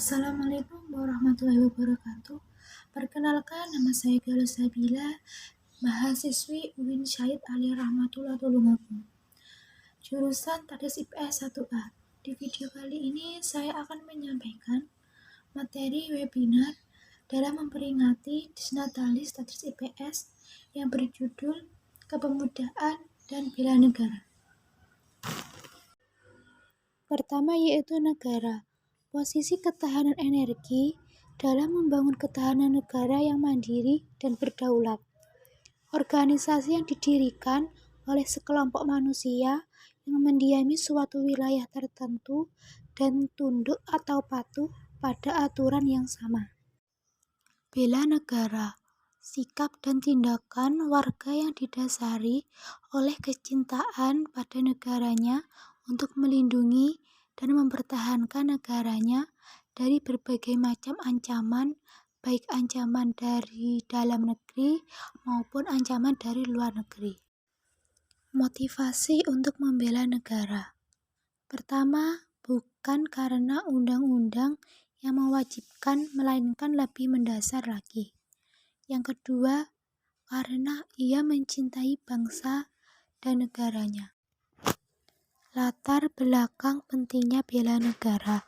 Assalamualaikum warahmatullahi wabarakatuh. Perkenalkan, nama saya Galuh Sabila, mahasiswi UIN Syahid Ali Rahmatullah Tulungagung, jurusan Tadis IPS 1A. Di video kali ini saya akan menyampaikan materi webinar dalam memperingati Disnatalis Tadis IPS yang berjudul Kepemudaan dan Bela Negara. Pertama yaitu negara. Posisi ketahanan energi dalam membangun ketahanan negara yang mandiri dan berdaulat. Organisasi yang didirikan oleh sekelompok manusia yang mendiami suatu wilayah tertentu dan tunduk atau patuh pada aturan yang sama. Bela negara. Sikap dan tindakan warga yang didasari oleh kecintaan pada negaranya untuk melindungi dan mempertahankan negaranya dari berbagai macam ancaman, baik ancaman dari dalam negeri maupun ancaman dari luar negeri. Motivasi untuk membela negara. Pertama, bukan karena undang-undang yang mewajibkan, melainkan lebih mendasar lagi. Yang kedua, karena ia mencintai bangsa dan negaranya. Latar belakang pentingnya bela negara.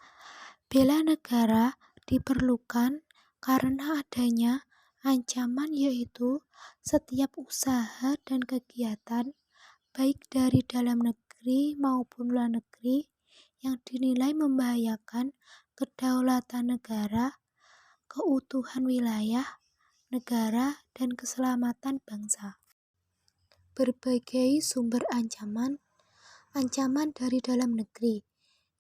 Bela negara diperlukan karena adanya ancaman, yaitu setiap usaha dan kegiatan baik dari dalam negeri maupun luar negeri yang dinilai membahayakan kedaulatan negara, keutuhan wilayah negara, dan keselamatan bangsa. Berbagai sumber ancaman dari dalam negeri.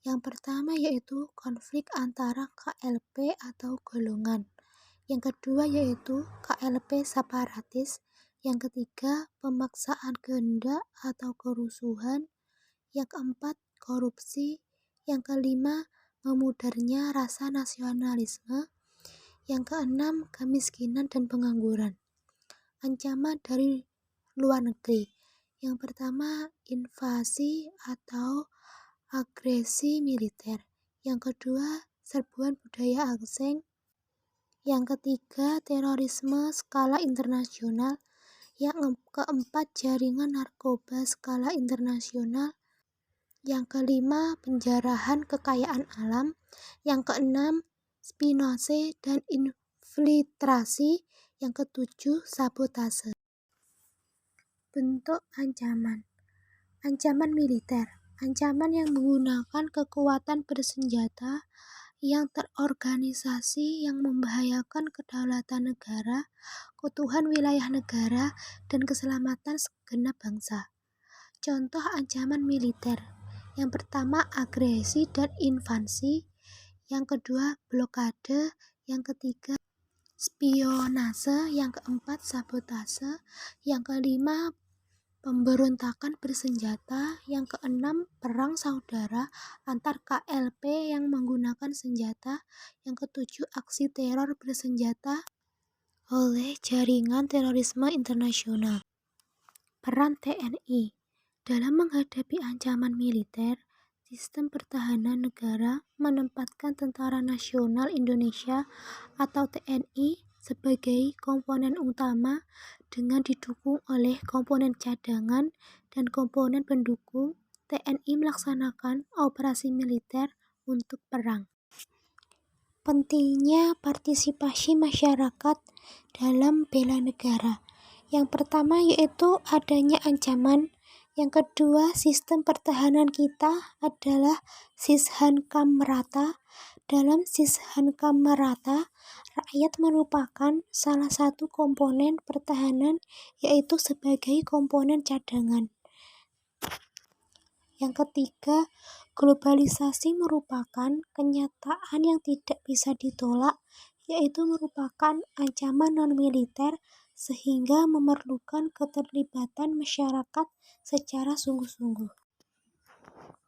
Yang pertama yaitu konflik antara KLP atau golongan. Yang kedua yaitu KLP separatis. Yang ketiga, pemaksaan kehendak atau kerusuhan. Yang keempat, korupsi. Yang kelima, memudarnya rasa nasionalisme. Yang keenam, kemiskinan dan pengangguran. Ancaman dari luar negeri. Yang pertama, invasi atau agresi militer. Yang kedua, serbuan budaya asing. Yang ketiga, terorisme skala internasional. Yang keempat, jaringan narkoba skala internasional. Yang kelima, penjarahan kekayaan alam. Yang keenam, spionase dan infiltrasi. Yang ketujuh, sabotase. Bentuk ancaman. Ancaman militer. Ancaman yang menggunakan kekuatan bersenjata yang terorganisasi yang membahayakan kedaulatan negara, keutuhan wilayah negara, dan keselamatan segenap bangsa. Contoh ancaman militer. Yang pertama, agresi dan invasi. Yang kedua, blokade. Yang ketiga, spionase. Yang keempat, sabotase. Yang kelima, pemberontakan bersenjata. Yang keenam, perang saudara antar KLP yang menggunakan senjata. Yang ketujuh, aksi teror bersenjata oleh jaringan terorisme internasional. Peran TNI dalam menghadapi ancaman militer. Sistem pertahanan negara menempatkan Tentara Nasional Indonesia atau TNI sebagai komponen utama dengan didukung oleh komponen cadangan dan komponen pendukung. TNI melaksanakan operasi militer untuk perang. Pentingnya partisipasi masyarakat dalam bela negara. Yang pertama yaitu adanya ancaman. Yang kedua, sistem pertahanan kita adalah Sishankam merata. Dalam Sishankam merata, rakyat merupakan salah satu komponen pertahanan, yaitu sebagai komponen cadangan. Yang ketiga, globalisasi merupakan kenyataan yang tidak bisa ditolak, yaitu merupakan ancaman non-militer sehingga memerlukan keterlibatan masyarakat secara sungguh-sungguh.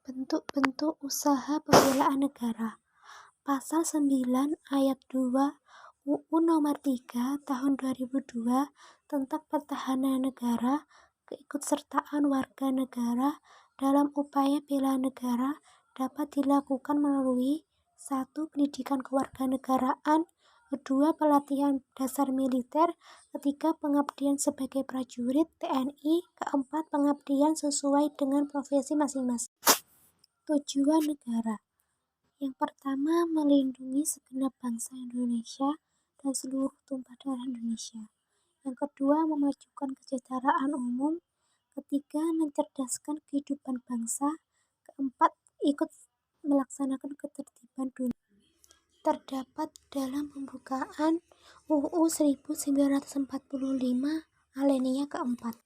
Bentuk-bentuk usaha pembelaan negara. Pasal 9 ayat 2 UU nomor 3 tahun 2002 tentang pertahanan negara, keikutsertaan warga negara dalam upaya bela negara dapat dilakukan melalui 1. Pendidikan kewarganegaraan, 2. Pelatihan dasar militer, 3. Pengabdian sebagai prajurit TNI, 4. Pengabdian sesuai dengan profesi masing-masing. Tujuan negara. Yang pertama, melindungi segenap bangsa Indonesia dan seluruh tumpah darah Indonesia. Yang kedua, memajukan kesejahteraan umum. Ketiga, mencerdaskan kehidupan bangsa. Keempat, ikut melaksanakan ketertiban dunia. Terdapat dalam pembukaan UU 1945 alinea keempat.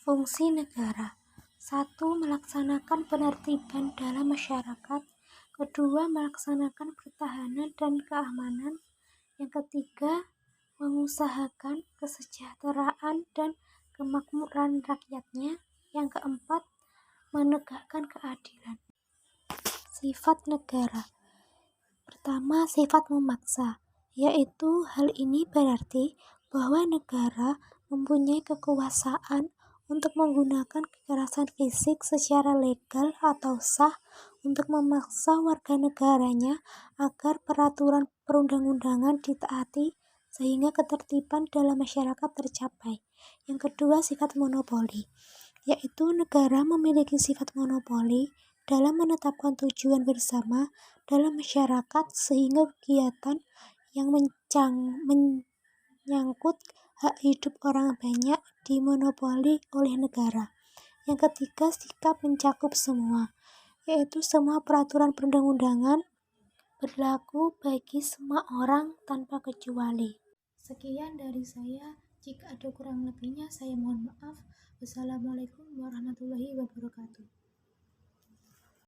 Fungsi negara. 1. Melaksanakan penertiban dalam masyarakat. Kedua, melaksanakan pertahanan dan keamanan. Yang ketiga, mengusahakan kesejahteraan dan kemakmuran rakyatnya. Yang keempat, menegakkan keadilan. Sifat negara. Pertama, sifat memaksa, yaitu hal ini berarti bahwa negara mempunyai kekuasaan untuk menggunakan kekerasan fisik secara legal atau sah untuk memaksa warga negaranya agar peraturan perundang-undangan ditaati sehingga ketertiban dalam masyarakat tercapai. Yang kedua, sifat monopoli, yaitu negara memiliki sifat monopoli dalam menetapkan tujuan bersama dalam masyarakat sehingga kegiatan yang menyangkut hak hidup orang banyak dimonopoli oleh negara. Yang ketiga, sikap mencakup semua, yaitu semua peraturan perundang-undangan berlaku bagi semua orang tanpa kecuali. Sekian dari saya. Jika ada kurang lebihnya, saya mohon maaf. Wassalamualaikum warahmatullahi wabarakatuh.